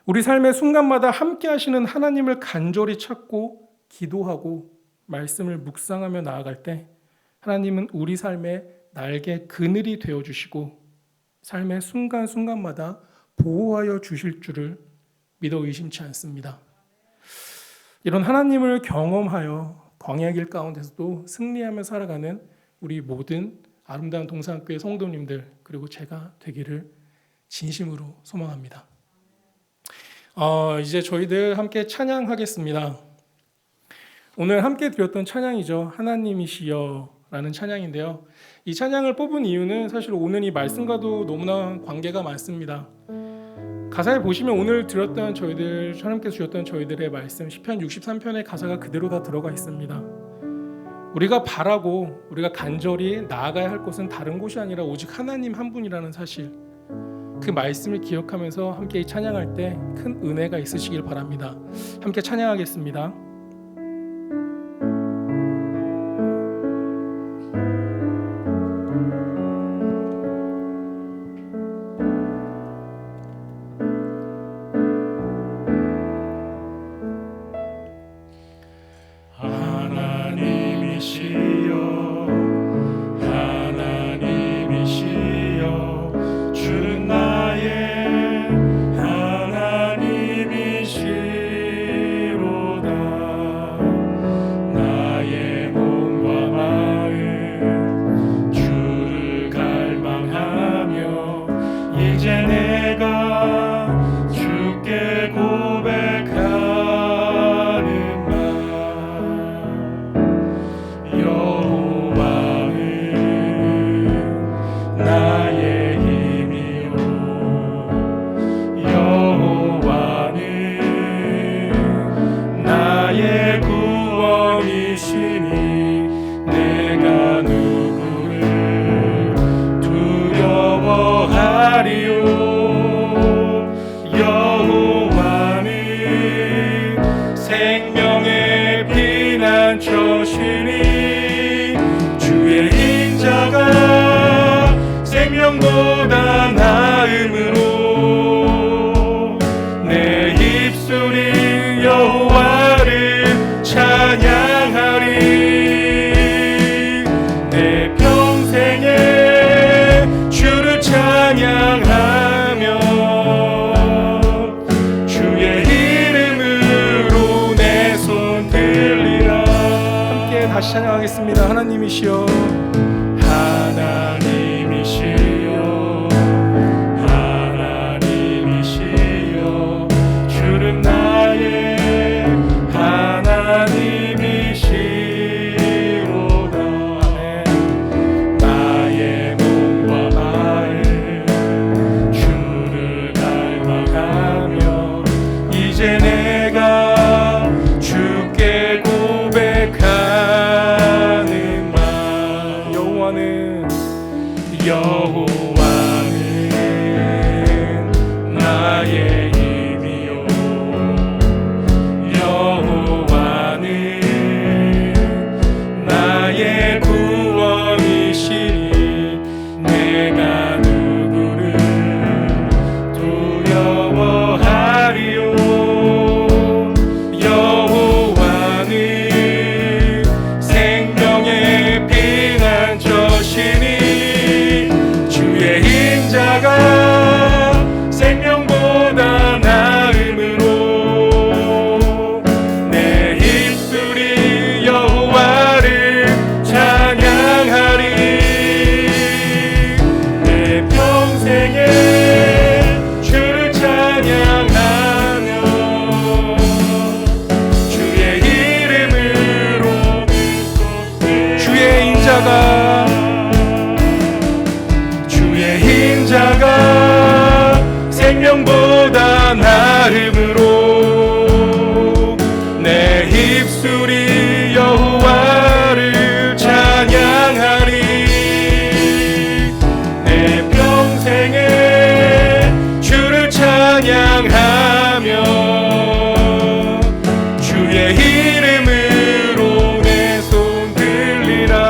우리 삶의 순간마다 함께 하시는 하나님을 간절히 찾고 기도하고 말씀을 묵상하며 나아갈 때 하나님은 우리 삶의 날개 그늘이 되어 주시고 삶의 순간순간마다 보호하여 주실 줄을 믿어 의심치 않습니다. 이런 하나님을 경험하여 광야의 길 가운데서도 승리하며 살아가는 우리 모든 아름다운 동산교회 성도님들 그리고 제가 되기를 진심으로 소망합니다. 이제 저희들 함께 찬양하겠습니다. 오늘 함께 드렸던 찬양이죠. 하나님이시여 라는 찬양인데요. 이 찬양을 뽑은 이유는 사실 오늘 이 말씀과도 너무나 관계가 많습니다. 가사에 보시면 오늘 들었던 하나님께서 주셨던 저희들의 말씀 시편 63편의 가사가 그대로 다 들어가 있습니다. 우리가 바라고 우리가 간절히 나아가야 할 곳은 다른 곳이 아니라 오직 하나님 한 분이라는 사실, 그 말씀을 기억하면서 함께 찬양할 때 큰 은혜가 있으시길 바랍니다. 함께 찬양하겠습니다. 생명의 피난처시니 주의 인자가 생명보다 나음으로 내 입술이 여호와를 찬양하리 내 평생에 주를 찬양하며 주의 이름으로 내 손 들리라. 함께 다시 찬양하겠습니다. 하나님이시여 하나님이시여 하나님이시여 주는 나의 하나님이시로다. 아멘. 나의 몸과 마음 주를 닮아가며 이제 내가 주께 고백하는 말 여호와는 나의 힘이요 여호와는 나의 구원이시니 내가 누구를 두려워하리요 여호와는 생명의 피난처시니 주의 인자가 생명보다 나음으로 내 입술이 여호와를 찬양하리 내 평생에 주를 찬양하며 주의 이름으로 주의 인자가 생명보다 나음으로 내 입술이 여호와를 찬양하리 내 평생에 주를 찬양하며 주의 이름으로 내 손 들리라.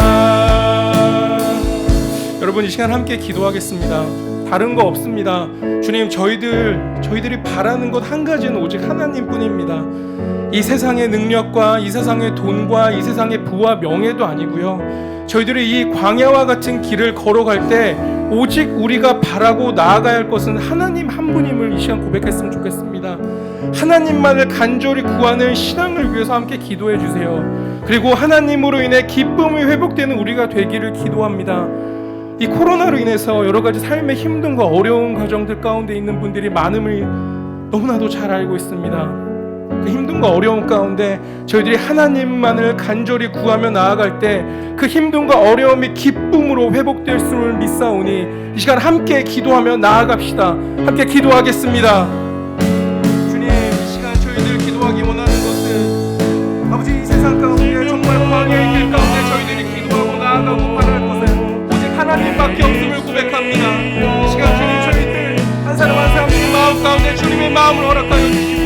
여러분 이 시간 함께 기도하겠습니다. 다른 거 없습니다. 주님 저희들이 바라는 것 한 가지는 오직 하나님뿐입니다. 이 세상의 능력과 이 세상의 돈과 이 세상의 부와 명예도 아니고요. 저희들이 이 광야와 같은 길을 걸어갈 때 오직 우리가 바라고 나아가야 할 것은 하나님 한 분임을 이 시간 고백했으면 좋겠습니다. 하나님만을 간절히 구하는 신앙을 위해서 함께 기도해 주세요. 그리고 하나님으로 인해 기쁨이 회복되는 우리가 되기를 기도합니다. 이 코로나로 인해서 여러 가지 삶의 힘듦과 어려운 과정들 가운데 있는 분들이 많음을 너무나도 잘 알고 있습니다. 그 힘듦과 어려움 가운데 저희들이 하나님만을 간절히 구하며 나아갈 때 그 힘듦과 어려움이 기쁨으로 회복될 수를 믿사오니 이 시간 함께 기도하며 나아갑시다. 함께 기도하겠습니다. 주님, 이 시간 저희들 기도하기 원하는 것은 아버지 이 세상 가운데 정말 광야의 길 가운데 저희들이 기도하고 나아가고 바랄 것은 하나님밖에 없음을 고백합니다. 이 시간 주님 저희들 한 사람 한 사람의 마음 가운데 주님의 마음을 허락하여 주시고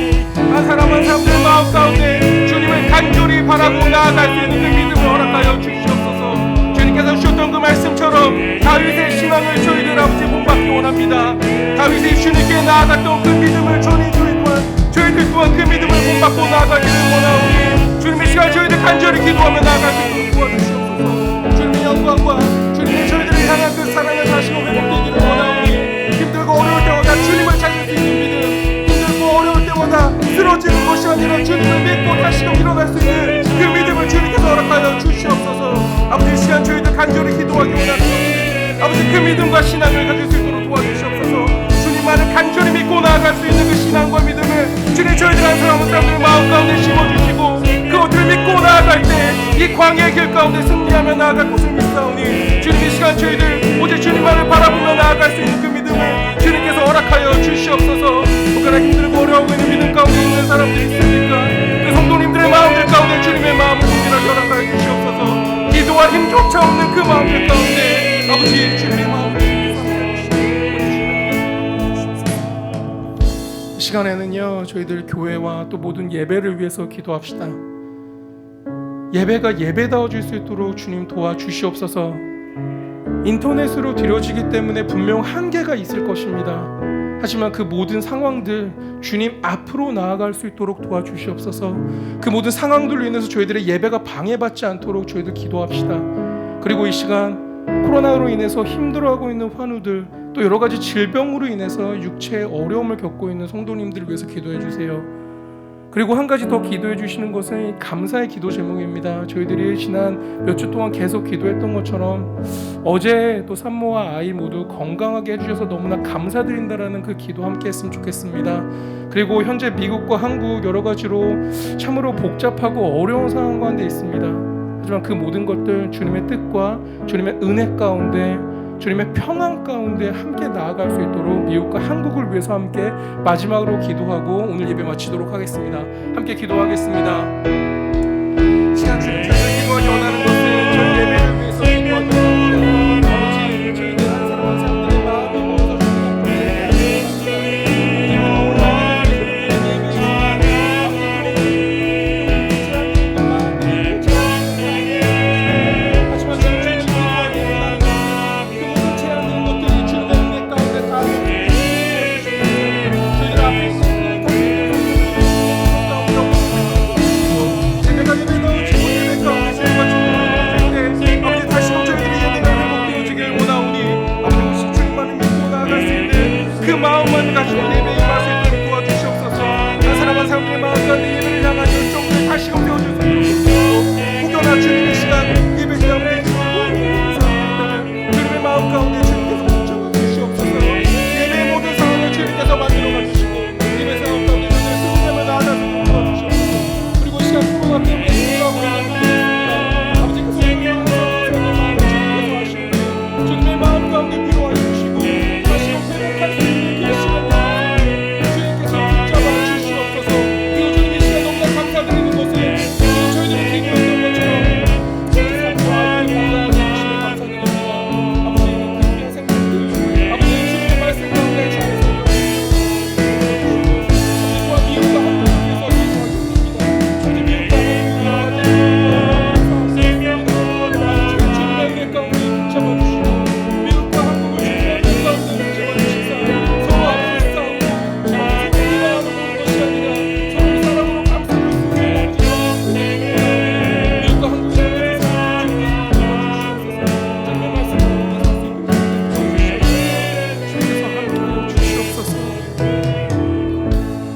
한 사람 한 사람의 마음 가운데 주님을 간절히 바라고 나아갈 수 있는 그 믿음을 허락하여 주시옵소서. 주님께서 주셨던 그 말씀처럼 다윗의 신앙을 저희들 아버지 본받기 원합니다. 다윗이 주님께 나아갔던 그 믿음을 저희들 또한 그 믿음을 본받고 나아가기를 원하오니 주님의 시간 저희들 간절히 기도하며 나아갈 수 있도록 도와주시옵소서. 주님의 영광과 주님의 저희들을 향한 그 사랑을 다시금 회복되기를 원하오니 힘들고 어려울 때마다 주님을 찾을 수 있는 믿음, 힘들고 어려울 때마다 쓰러지는 것이 아니라 주님을 믿고 다시금 일어날 수 있는 그 믿음을 주님께서 허락하여 주시옵소서. 아버지 이 시간 저희들 간절히 기도하기 원하옵니 아버지 그 믿음과 신앙을 가질 수 있도록 도와주시옵소서. 주님만을 간절히 믿고 나아갈 수 있는 그 신앙과 믿음을 주님 저희들 한 사람 한 사람들 마음 가운데 심어주시고 그것들을 믿고 나아갈 때 이 광야의 길 가운데 승리하며 나아갈 것을 믿사오니 주님 이 시간 저희들 오직 주님만을 바라보며 나아갈 수 있는 그 믿음을 주님께서 허락하여 주시옵소서. 혹여나 힘들고 어려워하고 있는 믿음 가운데 있는 사람들이 있습니까? 그 성도님들의 마음들 가운데 주님의 마음을 동일하게 허락하여 주시옵소서. 기도와 힘조차 없는 그 마음들 가운데 아버지 주님의 마음을 이 시간에는요 위해서, 저희들 교회와 또 모든 예배를 위해서 기도합시다. 예배가 예배다워질 수 있도록 주님 도와주시옵소서. 인터넷으로 드려지기 때문에 분명 한계가 있을 것입니다. 하지만 그 모든 상황들 주님 앞으로 나아갈 수 있도록 도와주시옵소서. 그 모든 상황들로 인해서 저희들의 예배가 방해받지 않도록 저희들 기도합시다. 그리고 이 시간 코로나로 인해서 힘들어하고 있는 환우들, 또 여러 가지 질병으로 인해서 육체의 어려움을 겪고 있는 성도님들을 위해서 기도해 주세요. 그리고 한 가지 더 기도해 주시는 것은 감사의 기도 제목입니다. 저희들이 지난 몇 주 동안 계속 기도했던 것처럼 어제 또 산모와 아이 모두 건강하게 해주셔서 너무나 감사드린다라는 그 기도 함께 했으면 좋겠습니다. 그리고 현재 미국과 한국 여러 가지로 참으로 복잡하고 어려운 상황 가운데 있습니다. 하지만 그 모든 것들 주님의 뜻과 주님의 은혜 가운데, 주님의 평안 가운데 함께 나아갈 수 있도록 미국과 한국을 위해서 함께 마지막으로 기도하고 오늘 예배 마치도록 하겠습니다. 함께 기도하겠습니다. 시간 주님 저희가 기도하기 원하는 것은 저희 예배를 위해서 기도하기 원합니다. 아버지, 저희들 한 사람 한 사람들의 마음을 모아서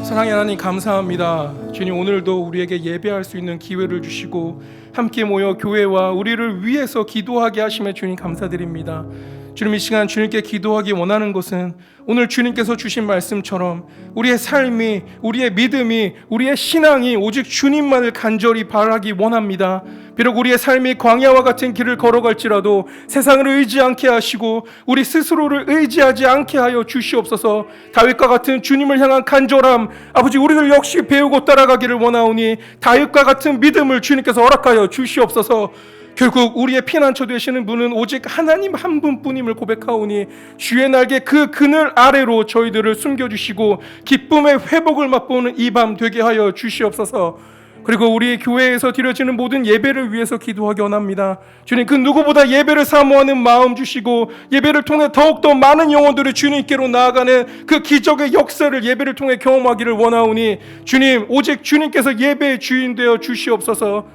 사랑의 하나님 감사합니다. 주님, 오늘도 우리에게 예배할 수 있는 기회를 주시고 함께 모여 교회와 우리를 위해서 기도하게 하심에 주님 감사드립니다. 주님, 이 시간 주님께 기도하기 원하는 것은 오늘 주님께서 주신 말씀처럼 우리의 삶이, 우리의 믿음이, 우리의 신앙이 오직 주님만을 간절히 바라기 원합니다. 비록 우리의 삶이 광야와 같은 길을 걸어갈지라도 세상을 의지 않게 하시고 우리 스스로를 의지하지 않게 하여 주시옵소서. 다윗과 같은 주님을 향한 간절함, 아버지 우리들 역시 배우고 따라가기를 원하오니 다윗과 같은 믿음을 주님께서 허락하여 주시옵소서. 결국 우리의 피난처 되시는 분은 오직 하나님 한 분뿐임을 고백하오니 주의 날개 그 그늘 아래로 저희들을 숨겨주시고 기쁨의 회복을 맛보는 이 밤 되게 하여 주시옵소서. 그리고 우리 교회에서 드려지는 모든 예배를 위해서 기도하기 원합니다. 주님, 그 누구보다 예배를 사모하는 마음 주시고 예배를 통해 더욱더 많은 영혼들을 주님께로 나아가는 그 기적의 역사를 예배를 통해 경험하기를 원하오니 주님, 오직 주님께서 예배의 주인 되어 주시옵소서.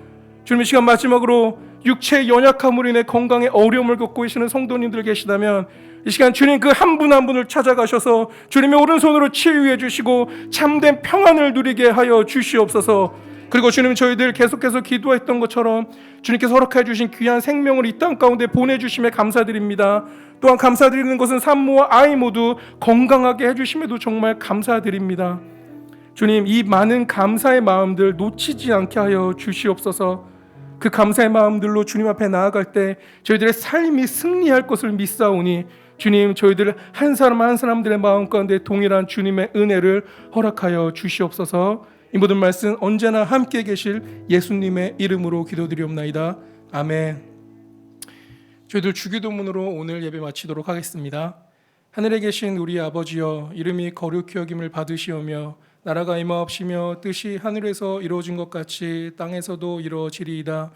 주님, 이 시간 마지막으로 육체의 연약함으로 인해 건강에 어려움을 겪고 계시는 성도님들 계시다면 이 시간 주님 그 한 분 한 분을 찾아가셔서 주님의 오른손으로 치유해 주시고 참된 평안을 누리게 하여 주시옵소서. 그리고 주님, 저희들 계속해서 기도했던 것처럼 주님께서 허락해 주신 귀한 생명을 이 땅 가운데 보내주심에 감사드립니다. 또한 감사드리는 것은 산모와 아이 모두 건강하게 해주심에도 정말 감사드립니다. 주님, 이 많은 감사의 마음들 놓치지 않게 하여 주시옵소서. 그 감사의 마음들로 주님 앞에 나아갈 때 저희들의 삶이 승리할 것을 믿사오니 주님, 저희들 한 사람 한 사람들의 마음 가운데 동일한 주님의 은혜를 허락하여 주시옵소서. 이 모든 말씀 언제나 함께 계실 예수님의 이름으로 기도드리옵나이다. 아멘. 저희들 주기도문으로 오늘 예배 마치도록 하겠습니다. 하늘에 계신 우리 아버지여, 이름이 거룩히 여김을 받으시오며 나라가 임하옵시며 뜻이 하늘에서 이루어진 것 같이 땅에서도 이루어지리이다.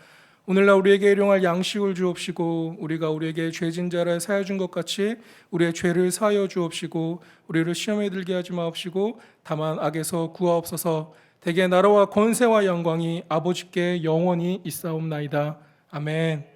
오늘날 우리에게 일용할 양식을 주옵시고 우리가 우리에게 죄진 자를 사하여 준 것 같이 우리의 죄를 사하여 주옵시고 우리를 시험에 들게 하지 마옵시고 다만 악에서 구하옵소서. 대개 나라와 권세와 영광이 아버지께 영원히 있사옵나이다. 아멘.